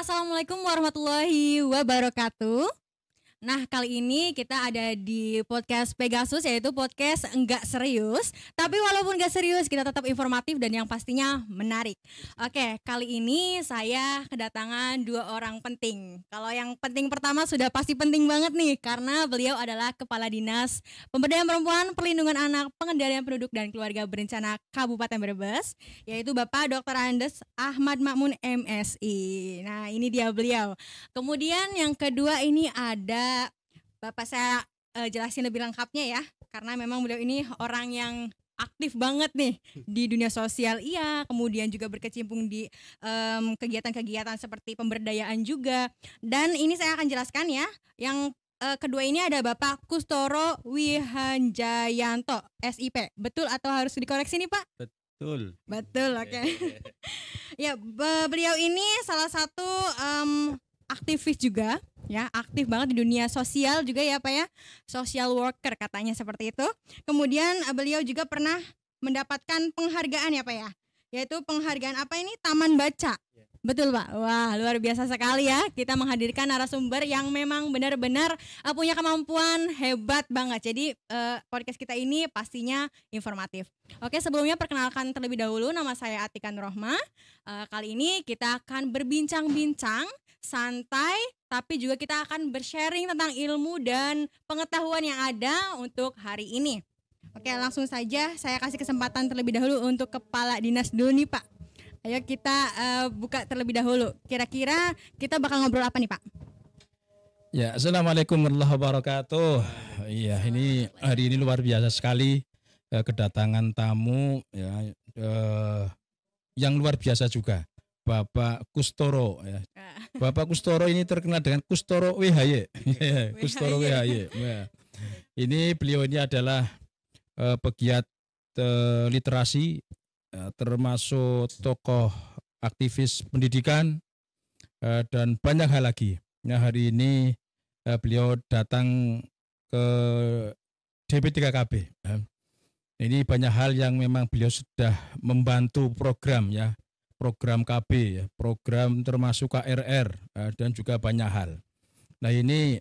Assalamualaikum warahmatullahi wabarakatuh. Nah, kali ini kita ada di podcast Pegasus, yaitu podcast enggak serius. Tapi walaupun enggak serius, kita tetap informatif dan yang pastinya menarik. Oke, kali ini saya kedatangan dua orang penting. Kalau yang penting pertama sudah pasti penting banget nih, karena beliau adalah Kepala Dinas Pemberdayaan Perempuan, Perlindungan Anak, Pengendalian Penduduk dan Keluarga Berencana Kabupaten Brebes, yaitu Bapak Dr. Andes Ahmad Makmun MSI. Nah, ini dia beliau. Kemudian yang kedua ini ada Bapak, saya jelasin lebih lengkapnya ya, karena memang beliau ini orang yang aktif banget nih di dunia sosial, iya, kemudian juga berkecimpung di kegiatan-kegiatan seperti pemberdayaan juga. Dan ini saya akan jelaskan ya. Yang kedua ini ada Bapak Kustoro Wihanjayanto, SIP. Betul atau harus dikoreksi nih Pak? Betul. Betul, oke. Ya, beliau ini salah satu aktivis juga, ya, aktif banget di dunia sosial juga ya Pak ya, social worker katanya seperti itu. Kemudian beliau juga pernah mendapatkan penghargaan ya Pak ya, yaitu penghargaan apa ini, Taman Baca. Betul Pak. Wah, luar biasa sekali ya, kita menghadirkan narasumber yang memang benar-benar punya kemampuan hebat banget. Jadi podcast kita ini pastinya informatif. Oke, sebelumnya perkenalkan terlebih dahulu, nama saya Atika Nurrohma. Kali ini kita akan berbincang-bincang santai, tapi juga kita akan bersharing tentang ilmu dan pengetahuan yang ada untuk hari ini. Oke, langsung saja saya kasih kesempatan terlebih dahulu untuk Kepala Dinas dulu nih Pak. Ayo kita buka terlebih dahulu. Kira-kira kita bakal ngobrol apa nih Pak? Ya, Assalamualaikum warahmatullahi wabarakatuh. Iya, ini hari ini luar biasa sekali kedatangan tamu ya, yang luar biasa juga, Bapak Kustoro ya. Bapak Kustoro ini terkenal dengan Kustoro WHY. Kustoro WHY. Ya. Ini beliau ini adalah pegiat literasi, termasuk tokoh aktivis pendidikan dan banyak hal lagi. Nah, hari ini beliau datang ke DP3KB. Ini banyak hal yang memang beliau sudah membantu program ya, program KB ya, program termasuk KRR dan juga banyak hal. Nah, ini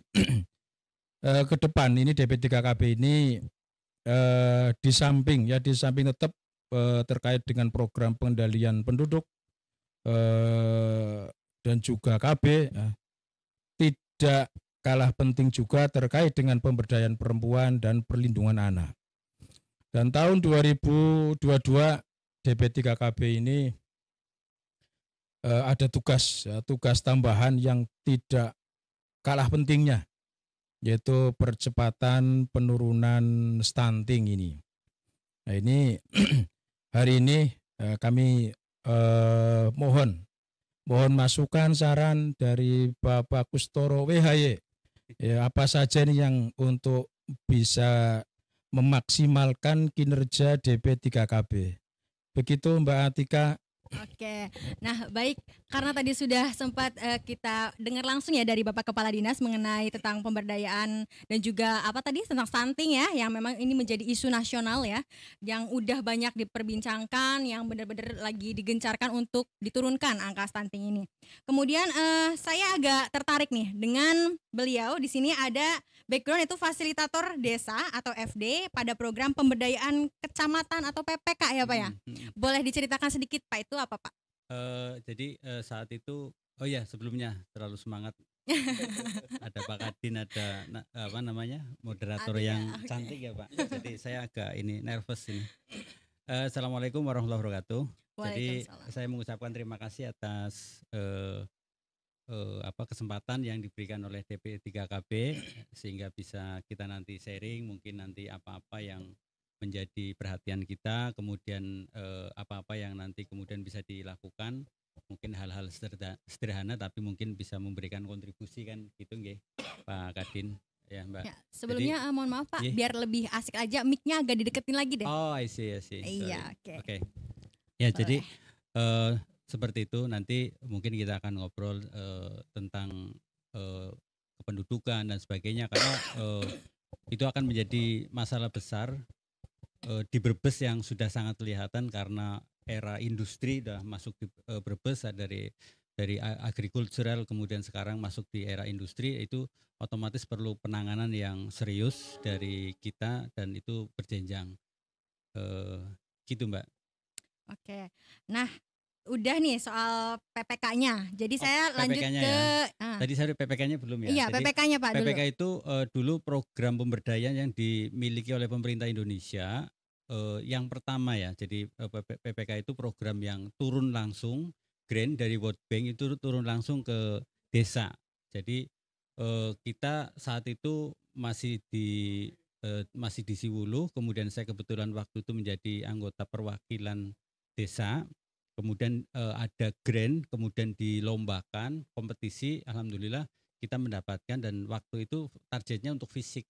ke depan ini DP3KB ini di samping tetap terkait dengan program pengendalian penduduk dan juga KB, tidak kalah penting juga terkait dengan pemberdayaan perempuan dan perlindungan anak. Dan tahun 2022 DP3KB ini ada tugas tambahan yang tidak kalah pentingnya, yaitu percepatan penurunan stunting ini. Nah, ini hari ini kami mohon masukan saran dari Bapak Kustoro WHY, ya, apa saja nih yang untuk bisa memaksimalkan kinerja DP3KB. Begitu Mbak Atika. Oke, nah baik, karena tadi sudah sempat kita dengar langsung ya dari Bapak Kepala Dinas mengenai tentang pemberdayaan dan juga apa tadi tentang stunting ya, yang memang ini menjadi isu nasional ya, yang udah banyak diperbincangkan, yang benar-benar lagi digencarkan untuk diturunkan angka stunting ini. Kemudian saya agak tertarik nih dengan beliau. Di sini ada background itu fasilitator desa atau FD pada program pemberdayaan kecamatan atau PPK ya Pak ya. Boleh diceritakan sedikit Pak, itu apa Pak? Jadi saat itu, oh ya sebelumnya terlalu semangat. Ada Pak Kadin, ada apa namanya, moderator yang cantik ya Pak. Jadi saya agak ini nervous ini. Assalamualaikum warahmatullahi wabarakatuh. Jadi saya mengucapkan terima kasih atas kesempatan yang diberikan oleh DP3KB sehingga bisa kita nanti sharing, mungkin nanti apa-apa yang menjadi perhatian kita, kemudian apa-apa yang nanti kemudian bisa dilakukan, mungkin hal-hal sederhana tapi mungkin bisa memberikan kontribusi kan gitu nggih Pak Kadin ya Mbak. Ya, sebelumnya mohon maaf Pak, biar lebih asik aja mic-nya agak dideketin lagi deh. Oh, I see. Iya, Oke. Ya, jadi seperti itu, nanti mungkin kita akan ngobrol tentang kependudukan dan sebagainya, karena itu akan menjadi masalah besar di Brebes yang sudah sangat kelihatan karena era industri sudah masuk di Brebes dari dari agricultural kemudian sekarang masuk di era industri, itu otomatis perlu penanganan yang serius dari kita dan itu berjenjang. Gitu Mbak. Oke. Nah, udah nih soal PPK-nya. Jadi saya lanjut PPK-nya ke ya. Tadi sorry PPK-nya belum ya. Iya, Jadi PPK-nya Pak PPK dulu. itu dulu program pemberdayaan yang dimiliki oleh pemerintah Indonesia. Yang pertama ya, jadi PPK itu program yang turun langsung, grant dari World Bank itu turun langsung ke desa. Jadi kita saat itu masih di Siwuluh, kemudian saya kebetulan waktu itu menjadi anggota perwakilan desa. Kemudian ada grant, kemudian dilombakan kompetisi, alhamdulillah kita mendapatkan dan waktu itu targetnya untuk fisik,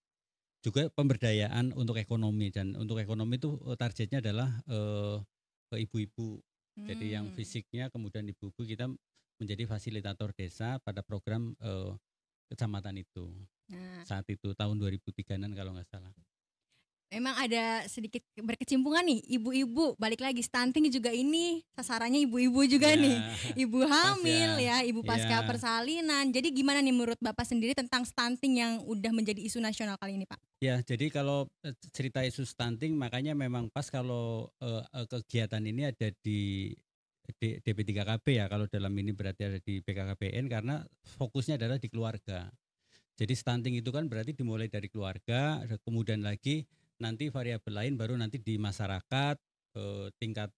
juga pemberdayaan untuk ekonomi, dan untuk ekonomi itu targetnya adalah ke ibu-ibu. Jadi yang fisiknya kemudian ibu-ibu kita menjadi fasilitator desa pada program kecamatan itu. Saat itu tahun 2003-an kalau nggak salah. Memang ada sedikit berkecimpungan nih, ibu-ibu, balik lagi stunting juga ini sasarannya ibu-ibu juga nih, ibu hamil ya, ibu pasca persalinan. Jadi gimana nih menurut Bapak sendiri tentang stunting yang udah menjadi isu nasional kali ini Pak? Ya, jadi kalau cerita isu stunting makanya memang pas kalau kegiatan ini ada di DP3KB ya, kalau dalam ini berarti ada di BKKBN karena fokusnya adalah di keluarga. Jadi stunting itu kan berarti dimulai dari keluarga, kemudian lagi nanti variabel lain baru nanti di masyarakat, tingkat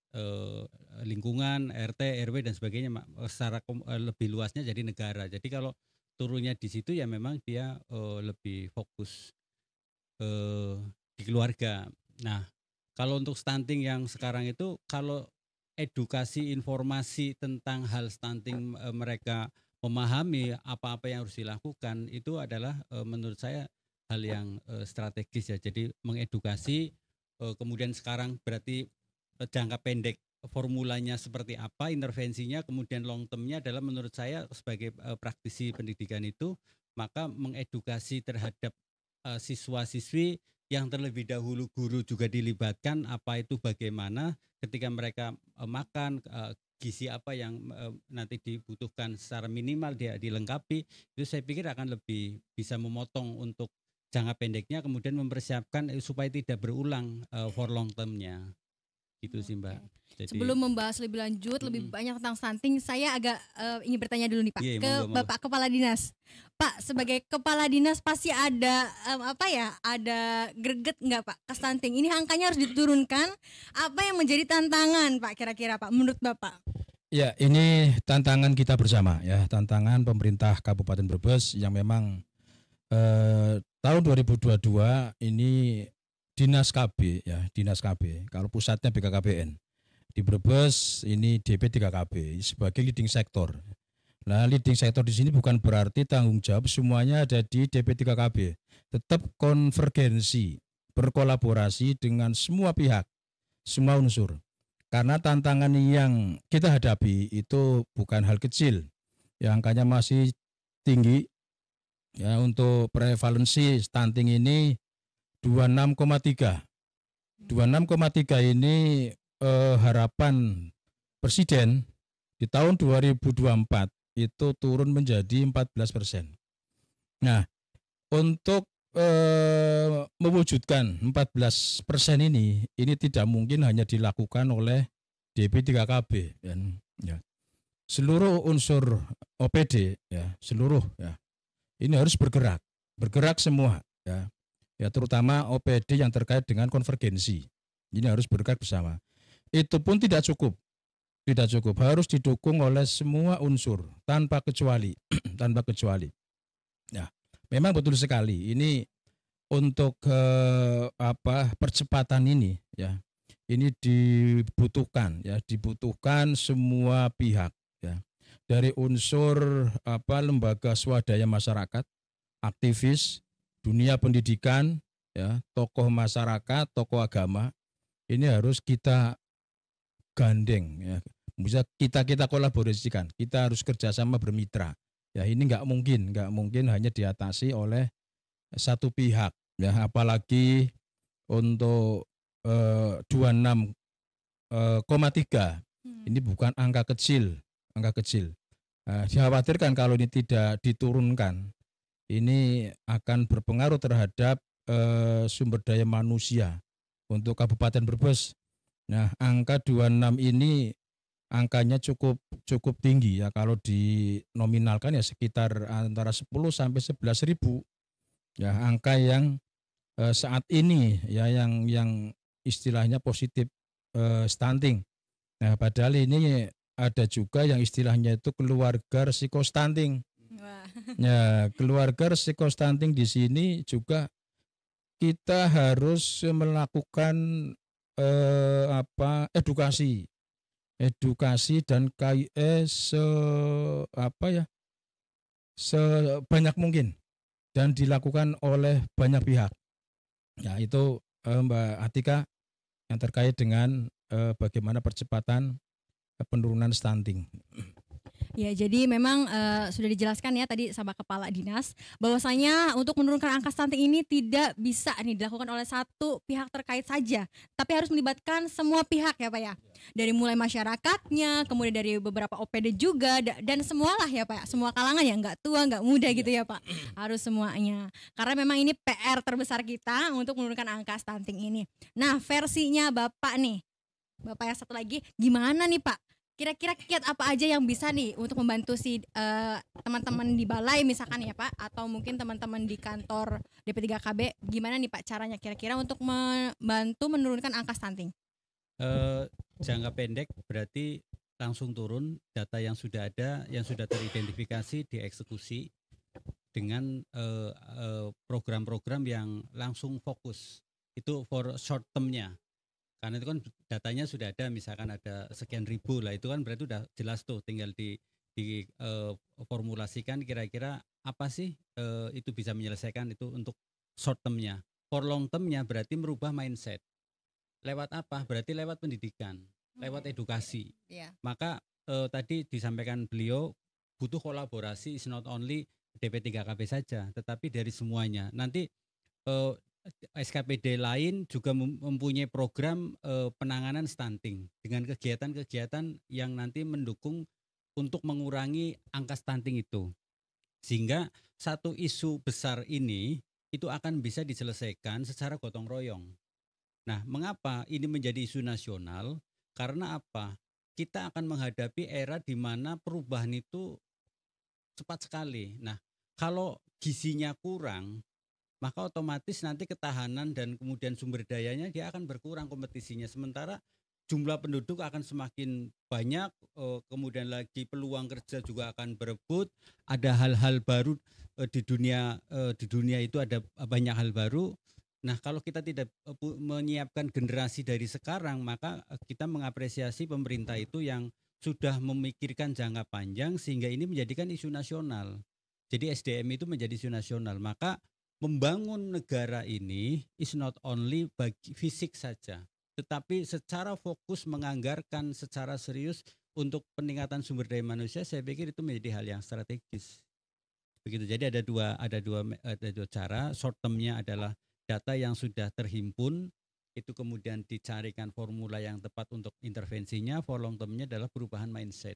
lingkungan, RT, RW dan sebagainya, secara lebih luasnya jadi negara. Jadi kalau turunnya di situ ya memang dia lebih fokus di keluarga. Nah, kalau untuk stunting yang sekarang itu, kalau edukasi informasi tentang hal stunting mereka memahami apa-apa yang harus dilakukan, itu adalah menurut saya hal yang strategis ya. Jadi mengedukasi, kemudian sekarang berarti jangka pendek formulanya seperti apa, intervensinya, kemudian long termnya adalah menurut saya sebagai praktisi pendidikan itu, maka mengedukasi terhadap siswa-siswi yang terlebih dahulu guru juga dilibatkan, apa itu bagaimana ketika mereka makan, gizi apa yang nanti dibutuhkan secara minimal dia dilengkapi, itu saya pikir akan lebih bisa memotong untuk jangka pendeknya, kemudian mempersiapkan supaya tidak berulang for long termnya. Gitu sih Mbak. Jadi, sebelum membahas lebih lanjut, lebih banyak tentang stunting, saya agak ingin bertanya dulu nih Pak, ke Bapak Kepala Dinas. Pak, sebagai Kepala Dinas pasti ada ada greget nggak Pak ke stunting? Ini angkanya harus diturunkan. Apa yang menjadi tantangan Pak kira-kira Pak menurut Bapak? Ya, ini tantangan kita bersama ya, tantangan pemerintah Kabupaten Brebes yang memang tahun 2022 ini Dinas KB ya, Dinas KB. Kalau pusatnya BKKBN. Di Brebes ini DP3KB sebagai leading sektor. Nah, leading sektor di sini bukan berarti tanggung jawab semuanya ada di DP3KB. Tetap konvergensi, berkolaborasi dengan semua pihak, semua unsur. Karena tantangan yang kita hadapi itu bukan hal kecil. Ya, angkanya masih tinggi. Ya, untuk prevalensi stunting ini 26,3. 26,3 ini harapan Presiden di tahun 2024 itu turun menjadi 14%. Nah, untuk mewujudkan 14% ini tidak mungkin hanya dilakukan oleh DP3KB dan ya, seluruh unsur OPD ya, seluruh ya. Ini harus bergerak semua ya. Ya, terutama OPD yang terkait dengan konvergensi. Ini harus bergerak bersama. Itu pun tidak cukup, harus didukung oleh semua unsur tanpa kecuali, tanpa kecuali. Ya, memang betul sekali. Ini untuk percepatan ini, ya, ini dibutuhkan semua pihak, ya, dari unsur lembaga swadaya masyarakat, aktivis, dunia pendidikan, ya, tokoh masyarakat, tokoh agama. Ini harus kita gandeng, ya. Bisa kita kolaborasikan. Kita harus kerjasama bermitra. Ya, ini nggak mungkin hanya diatasi oleh satu pihak. Ya, apalagi untuk 26,3 ini bukan angka kecil. Dikhawatirkan kalau ini tidak diturunkan, ini akan berpengaruh terhadap sumber daya manusia untuk Kabupaten Brebes. Nah, angka 26 ini angkanya cukup cukup tinggi ya, kalau dinominalkan ya sekitar antara 10 sampai 11.000 ya, angka yang saat ini ya yang istilahnya positif stunting. Nah, padahal ini ada juga yang istilahnya itu keluarga risiko stunting. Wah. Ya, keluarga risiko stunting di sini juga kita harus melakukan edukasi dan KIE sebanyak mungkin dan dilakukan oleh banyak pihak. Ya, itu Mbak Atika yang terkait dengan bagaimana percepatan penurunan stunting. Ya, jadi memang sudah dijelaskan ya tadi sama Kepala Dinas bahwasanya untuk menurunkan angka stunting ini tidak bisa nih dilakukan oleh satu pihak terkait saja, tapi harus melibatkan semua pihak ya Pak ya. Dari mulai masyarakatnya, kemudian dari beberapa OPD juga dan semualah ya Pak, semua kalangan ya, nggak tua nggak muda gitu ya Pak, harus semuanya. Karena memang ini PR terbesar kita untuk menurunkan angka stunting ini. Nah, versinya Bapak nih, Bapak yang satu lagi, gimana nih Pak? Kira-kira kiat apa aja yang bisa nih untuk membantu si teman-teman di balai misalkan ya Pak, atau mungkin teman-teman di kantor DP3KB, gimana nih Pak caranya kira-kira untuk membantu menurunkan angka stunting? Jangka pendek berarti langsung turun, data yang sudah ada, yang sudah teridentifikasi dieksekusi dengan program-program yang langsung fokus. Itu for short term-nya. Karena itu kan datanya sudah ada, misalkan ada sekian ribu lah, itu kan berarti udah jelas tuh, tinggal formulasikan kira-kira apa sih itu bisa menyelesaikan itu untuk short term-nya. For long term-nya berarti merubah mindset. Lewat apa? Berarti lewat pendidikan, lewat edukasi. Yeah. Maka tadi disampaikan beliau butuh kolaborasi, is not only DP3KB saja, tetapi dari semuanya. Nanti SKPD lain juga mempunyai program penanganan stunting dengan kegiatan-kegiatan yang nanti mendukung untuk mengurangi angka stunting itu. Sehingga satu isu besar ini itu akan bisa diselesaikan secara gotong royong. Nah, mengapa ini menjadi isu nasional? Karena apa? Kita akan menghadapi era di mana perubahan itu cepat sekali. Nah, kalau gizinya kurang, maka otomatis nanti ketahanan dan kemudian sumber dayanya dia akan berkurang kompetisinya. Sementara jumlah penduduk akan semakin banyak, kemudian lagi peluang kerja juga akan berebut, ada hal-hal baru di dunia itu ada banyak hal baru. Nah, kalau kita tidak menyiapkan generasi dari sekarang, maka kita mengapresiasi pemerintah itu yang sudah memikirkan jangka panjang sehingga ini menjadikan isu nasional. Jadi SDM itu menjadi isu nasional. Maka membangun negara ini is not only bagi fisik saja, tetapi secara fokus menganggarkan secara serius untuk peningkatan sumber daya manusia. Saya pikir itu menjadi hal yang strategis. Begitu. Jadi ada dua cara. Short term-nya adalah data yang sudah terhimpun, itu kemudian dicarikan formula yang tepat untuk intervensinya. For long term-nya adalah perubahan mindset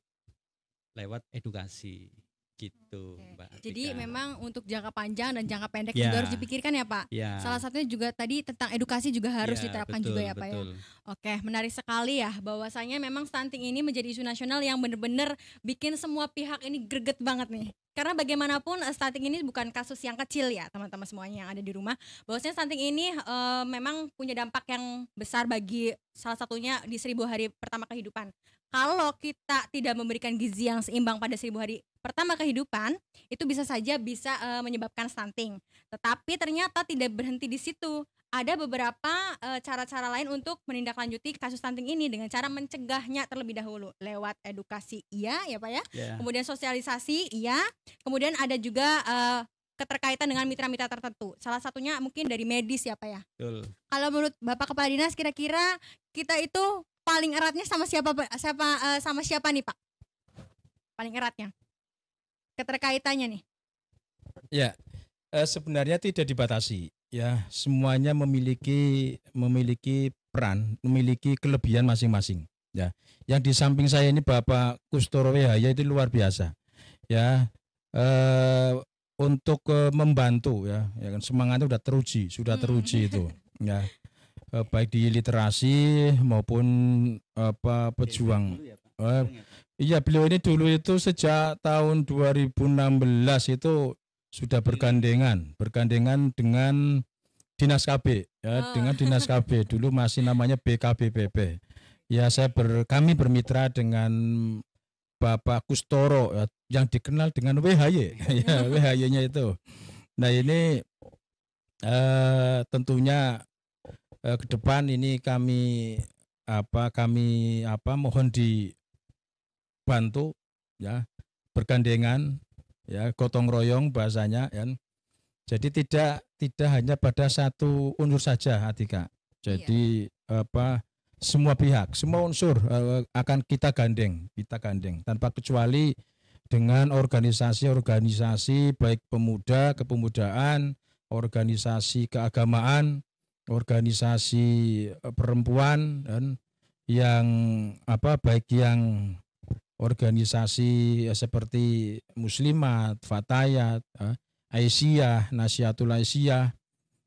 lewat edukasi. Gitu, Mbak Atika. Jadi memang untuk jangka panjang dan jangka pendek ya, juga harus dipikirkan ya Pak. Ya. Salah satunya juga tadi tentang edukasi juga harus diterapkan betul, juga ya Pak ya. Oke, menarik sekali ya bahwasanya memang stunting ini menjadi isu nasional yang benar-benar bikin semua pihak ini greget banget nih. Karena bagaimanapun stunting ini bukan kasus yang kecil ya teman-teman semuanya yang ada di rumah. Bahwasanya stunting ini memang punya dampak yang besar bagi salah satunya di 1000 hari pertama kehidupan. Kalau kita tidak memberikan gizi yang seimbang pada 1000 hari pertama kehidupan, itu bisa saja menyebabkan stunting. Tetapi ternyata tidak berhenti di situ. Ada beberapa cara-cara lain untuk menindaklanjuti kasus stunting ini dengan cara mencegahnya terlebih dahulu lewat edukasi, iya ya Pak ya. Kemudian sosialisasi, iya. Kemudian ada juga keterkaitan dengan mitra-mitra tertentu. Salah satunya mungkin dari medis ya Pak ya. Betul. Kalau menurut Bapak Kepala Dinas, kira-kira kita itu paling eratnya sama siapa nih Pak? Paling eratnya keterkaitannya nih. Ya, sebenarnya tidak dibatasi. Ya, semuanya memiliki peran, memiliki kelebihan masing-masing. Ya, yang di samping saya ini Bapak Kustoro Yahya itu luar biasa. ya untuk membantu ya kan semangatnya sudah teruji itu ya baik di literasi maupun pejuang. Iya, beliau ini dulu itu sejak tahun 2016 itu sudah bergandengan dengan Dinas KB ya, dengan Dinas KB dulu masih namanya BKBPP. Ya, kami bermitra dengan Bapak Kustoro ya, yang dikenal dengan WHY ya, WHY-nya itu. Nah, ini tentunya ke depan ini kami mohon dibantu ya, bergandengan ya, gotong royong bahasanya ya. Jadi tidak hanya pada satu unsur saja, Atika. Jadi semua pihak, semua unsur akan kita gandeng tanpa kecuali dengan organisasi-organisasi baik pemuda, kepemudaan, organisasi keagamaan, organisasi perempuan dan yang baik yang organisasi seperti Muslimat, Fatayat, Aisyah, Nasihatul Aisyah,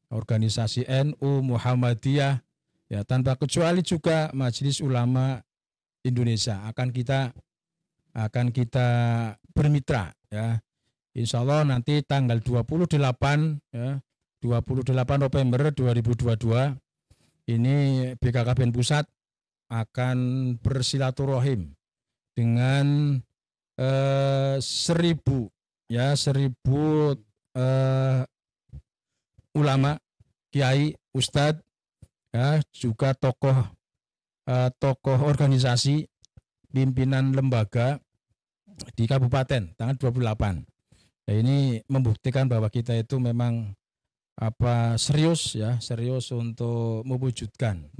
organisasi NU, Muhammadiyah, ya tanpa kecuali juga Majelis Ulama Indonesia akan kita bermitra ya. Insya Allah nanti tanggal 28 ya, 28 November 2022 ini BKKBN Pusat akan bersilaturahim dengan 1.000 ulama, kiai, ustadz, ya juga tokoh organisasi, pimpinan lembaga di kabupaten tanggal 28. Ya, ini membuktikan bahwa kita itu memang serius untuk mewujudkan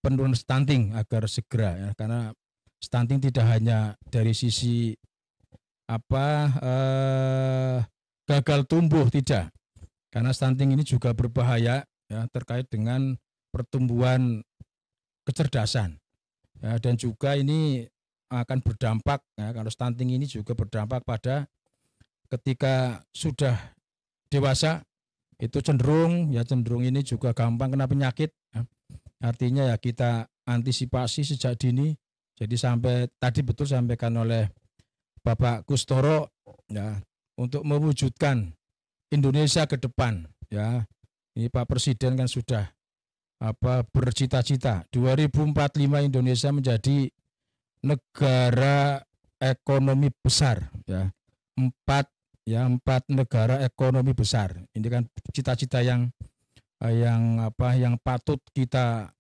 penurunan stunting agar segera ya, karena stunting tidak hanya dari sisi gagal tumbuh, tidak, karena stunting ini juga berbahaya ya, terkait dengan pertumbuhan kecerdasan ya, dan juga ini akan berdampak ya, kalau stunting ini juga berdampak pada ketika sudah dewasa itu cenderung ini juga gampang kena penyakit ya. Artinya ya kita antisipasi sejak dini. Jadi sampai tadi betul sampaikan oleh Bapak Kustoro ya, untuk mewujudkan Indonesia ke depan ya. Ini Pak Presiden kan sudah bercita-cita 2045 Indonesia menjadi negara ekonomi besar ya. 4 negara ekonomi besar. Ini kan cita-cita yang patut kita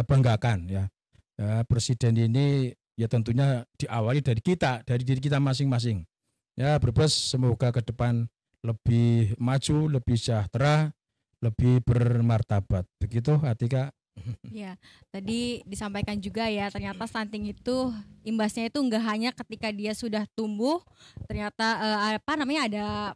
banggakan ya. Ya, Presiden ini ya tentunya diawali dari diri kita masing-masing. Ya, berbes semoga ke depan lebih maju, lebih sejahtera, lebih bermartabat. Begitu, Atika. Ya, tadi disampaikan juga ya, ternyata stunting itu imbasnya itu enggak hanya ketika dia sudah tumbuh, ternyata ada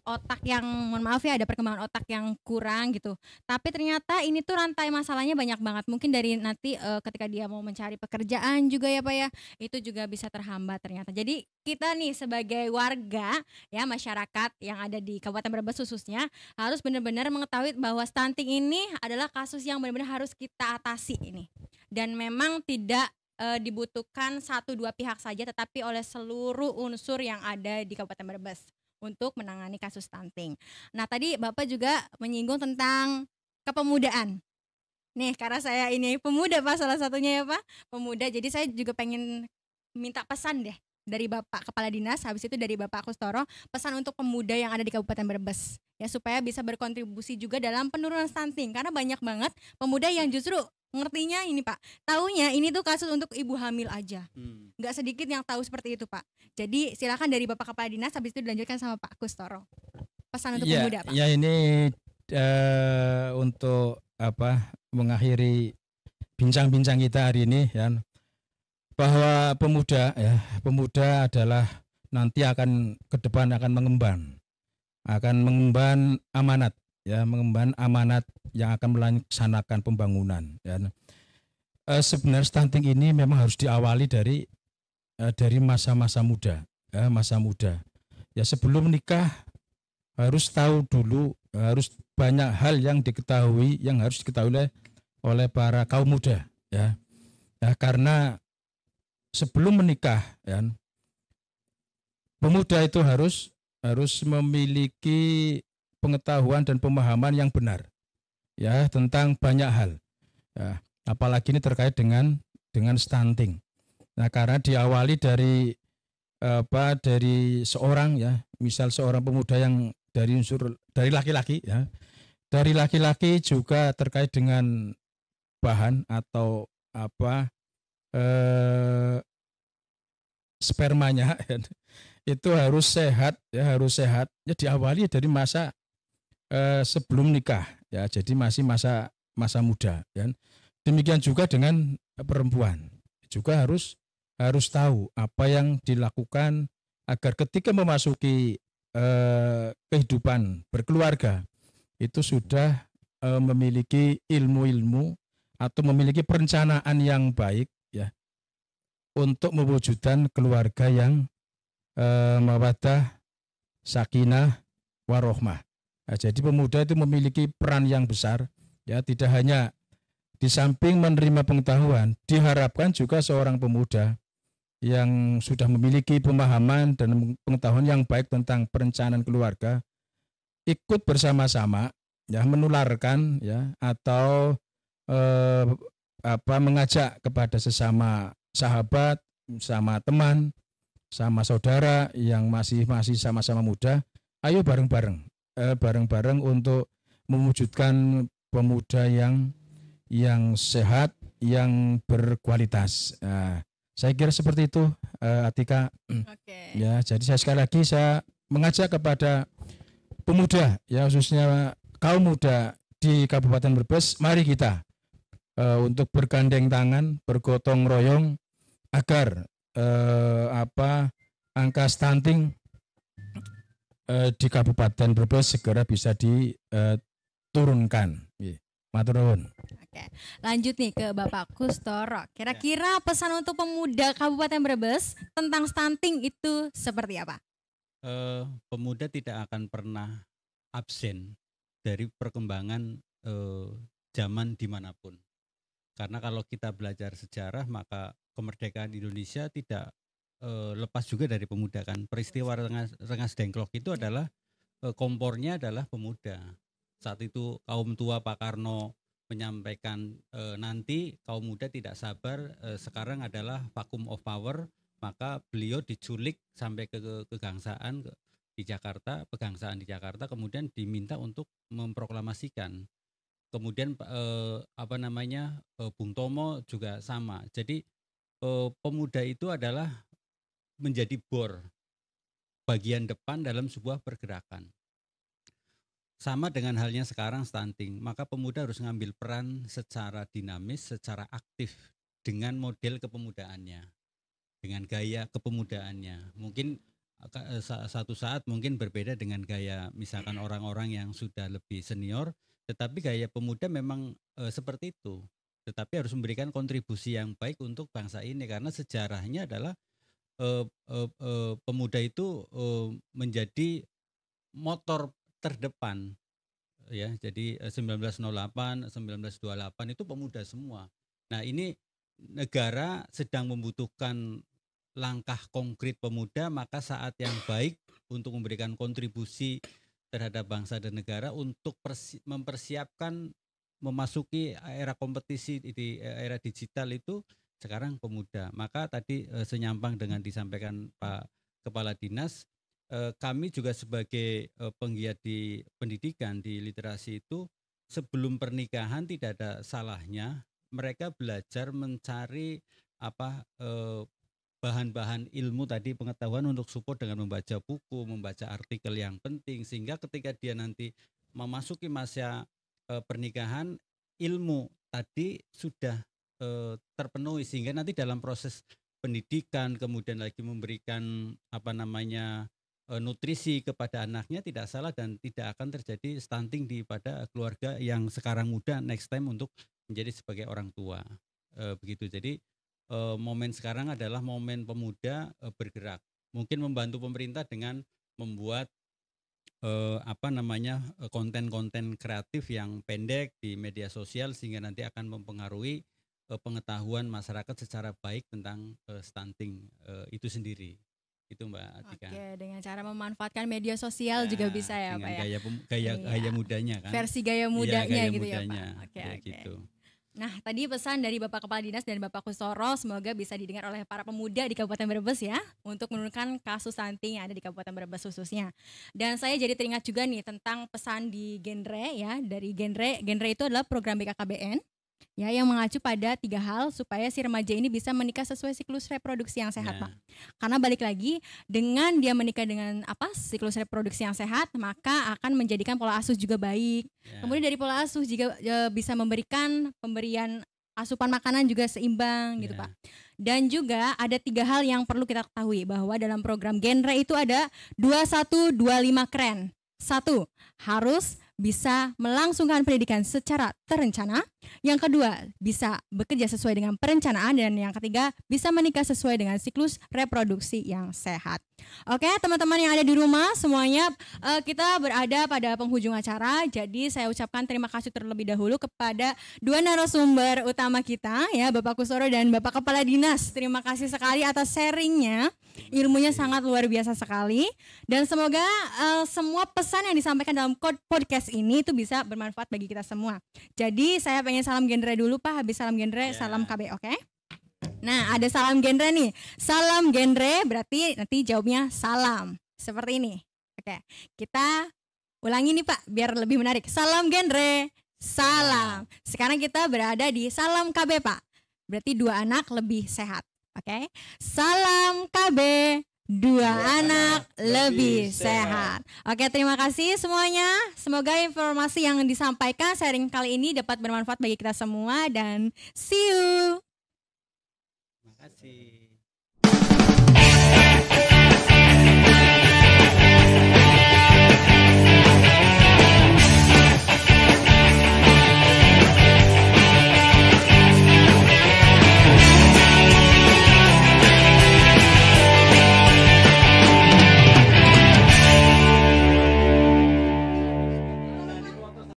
otak yang, mohon maaf ya, ada perkembangan otak yang kurang gitu. Tapi ternyata ini tuh rantai masalahnya banyak banget. Mungkin dari nanti ketika dia mau mencari pekerjaan juga ya Pak ya, itu juga bisa terhambat ternyata. Jadi kita nih sebagai warga ya, masyarakat yang ada di Kabupaten Brebes khususnya harus benar-benar mengetahui bahwa stunting ini adalah kasus yang benar-benar harus kita atasi ini. Dan memang tidak dibutuhkan 1-2 pihak saja, tetapi oleh seluruh unsur yang ada di Kabupaten Brebes untuk menangani kasus stunting. Nah, tadi Bapak juga menyinggung tentang kepemudaan. Nih, karena saya ini pemuda Pak, salah satunya ya Pak, pemuda. Jadi saya juga pengen minta pesan deh dari Bapak Kepala Dinas, habis itu dari Bapak Kustoro, pesan untuk pemuda yang ada di Kabupaten Brebes ya, supaya bisa berkontribusi juga dalam penurunan stunting. Karena banyak banget pemuda yang justru ngertinya ini Pak, taunya ini tuh kasus untuk ibu hamil aja. Nggak sedikit yang tahu seperti itu Pak. Jadi silakan dari Bapak Kepala Dinas, habis itu dilanjutkan sama Pak Kustoro. Pesan untuk pemuda Pak. Ya, ini untuk mengakhiri bincang-bincang kita hari ini ya, bahwa pemuda adalah nanti akan ke depan akan mengemban amanat ya, mengemban amanat yang akan melaksanakan pembangunan ya. Sebenarnya stunting ini memang harus diawali dari dari masa-masa muda, masa muda. Ya sebelum nikah harus tahu dulu, harus banyak hal yang harus diketahui oleh para kaum muda, ya. Ya karena sebelum menikah, ya, pemuda itu harus memiliki pengetahuan dan pemahaman yang benar, ya, tentang banyak hal. Ya, apalagi ini terkait dengan stunting. Nah, karena diawali dari seorang, ya, misal seorang pemuda yang dari laki-laki, ya, dari laki-laki juga terkait dengan bahan atau eh, spermanya itu harus sehat, ya, ya, diawali dari masa sebelum nikah, ya, jadi masih masa muda, ya. Demikian juga dengan perempuan juga harus tahu apa yang dilakukan agar ketika memasuki kehidupan berkeluarga itu sudah memiliki ilmu-ilmu atau memiliki perencanaan yang baik, ya, untuk mewujudkan keluarga yang mawaddah, sakinah, warohmah. Nah, jadi pemuda itu memiliki peran yang besar, ya, tidak hanya di samping menerima pengetahuan, diharapkan juga seorang pemuda yang sudah memiliki pemahaman dan pengetahuan yang baik tentang perencanaan keluarga ikut bersama-sama, ya, menularkan, ya, atau mengajak kepada sesama sahabat, sama teman, sama saudara yang masih sama-sama muda, ayo bareng-bareng untuk mewujudkan pemuda yang sehat, yang berkualitas. Nah, saya kira seperti itu, Atika. Oke. Ya, jadi sekali lagi saya mengajak kepada pemuda, ya, khususnya kaum muda di Kabupaten Brebes, mari kita untuk bergandeng tangan, bergotong royong agar angka stunting di Kabupaten Brebes segera bisa diturunkan. Matur nuwun. Oke, lanjut nih ke Bapak Kustoro. Kira-kira pesan untuk pemuda Kabupaten Brebes tentang stunting itu seperti apa? Pemuda tidak akan pernah absen dari perkembangan zaman dimanapun. Karena kalau kita belajar sejarah, maka kemerdekaan Indonesia tidak lepas juga dari pemuda, kan. Peristiwa Rengas Dengklok itu adalah kompornya adalah pemuda. Saat itu kaum tua Pak Karno menyampaikan nanti kaum muda tidak sabar, sekarang adalah vacuum of power, maka beliau diculik sampai ke kegangsaan di Jakarta, pegangsaan di Jakarta, kemudian diminta untuk memproklamasikan. Kemudian Bung Tomo juga sama. Jadi pemuda itu adalah menjadi bor bagian depan dalam sebuah pergerakan. Sama dengan halnya sekarang stunting, maka pemuda harus mengambil peran secara dinamis, secara aktif dengan model kepemudaannya, dengan gaya kepemudaannya. Mungkin satu saat mungkin berbeda dengan gaya misalkan orang-orang yang sudah lebih senior, tetapi gaya pemuda memang seperti itu. Tetapi harus memberikan kontribusi yang baik untuk bangsa ini, karena sejarahnya adalah pemuda itu menjadi motor terdepan, ya. Jadi 1908, 1928 itu pemuda semua. Nah, ini negara sedang membutuhkan langkah konkret pemuda, maka saat yang baik untuk memberikan kontribusi terhadap bangsa dan negara untuk mempersiapkan memasuki era kompetisi di era digital itu sekarang pemuda. Maka tadi senyampang dengan disampaikan Pak Kepala Dinas, kami juga sebagai penggiat di pendidikan, di literasi itu, sebelum pernikahan tidak ada salahnya mereka belajar mencari bahan-bahan ilmu tadi, pengetahuan untuk support dengan membaca buku, membaca artikel yang penting, sehingga ketika dia nanti memasuki masa pernikahan, ilmu tadi sudah terpenuhi, sehingga nanti dalam proses pendidikan kemudian lagi memberikan nutrisi kepada anaknya tidak salah, dan tidak akan terjadi stunting pada keluarga yang sekarang muda next time untuk menjadi sebagai orang tua, begitu. Jadi momen sekarang adalah momen pemuda bergerak. Mungkin membantu pemerintah dengan membuat konten-konten kreatif yang pendek di media sosial sehingga nanti akan mempengaruhi pengetahuan masyarakat secara baik tentang stunting itu sendiri. Itu Mbak Atika. Oke, dengan cara memanfaatkan media sosial juga bisa ya Pak ya. Gaya mudanya kan. Versi gaya mudanya gaya gitu mudanya, ya Pak. Oke. gitu. Nah, tadi pesan dari Bapak Kepala Dinas dan Bapak Kusoro semoga bisa didengar oleh para pemuda di Kabupaten Brebes ya untuk menurunkan kasus stunting yang ada di Kabupaten Brebes khususnya. Dan saya jadi teringat juga nih tentang pesan di genre ya, dari genre itu adalah program BKKBN ya yang mengacu pada 3 hal supaya si remaja ini bisa menikah sesuai siklus reproduksi yang sehat, Pak. Karena balik lagi dengan dia menikah dengan siklus reproduksi yang sehat, maka akan menjadikan pola asuh juga baik. Kemudian dari pola asuh juga bisa pemberian asupan makanan juga seimbang gitu, Pak. Dan juga ada 3 hal yang perlu kita ketahui bahwa dalam program genre itu ada 2125 keren. 1. Harus bisa melangsungkan pendidikan secara terencana. Yang kedua, bisa bekerja sesuai dengan perencanaan. Dan yang ketiga, bisa menikah sesuai dengan siklus reproduksi yang sehat. Oke, teman-teman yang ada di rumah semuanya, kita berada pada penghujung acara. Jadi saya ucapkan terima kasih terlebih dahulu kepada 2 narasumber utama kita ya, Bapak Kusoro dan Bapak Kepala Dinas. Terima kasih sekali atas sharingnya. Ilmunya sangat luar biasa sekali. Dan semoga semua pesan yang disampaikan dalam podcast ini itu bisa bermanfaat bagi kita semua. Jadi saya pengen salam genre dulu Pak. Habis salam genre, salam KB, oke? Nah, ada salam genre nih. Salam genre berarti nanti jawabnya salam. Seperti ini. Oke, kita ulangi nih Pak biar lebih menarik. Salam genre, salam. Sekarang kita berada di salam KB Pak. Berarti 2 anak lebih sehat. Oke. Salam KB, 2 anak lebih sehat. Oke, terima kasih semuanya. Semoga informasi yang disampaikan sharing kali ini dapat bermanfaat bagi kita semua dan see you. Terima kasih.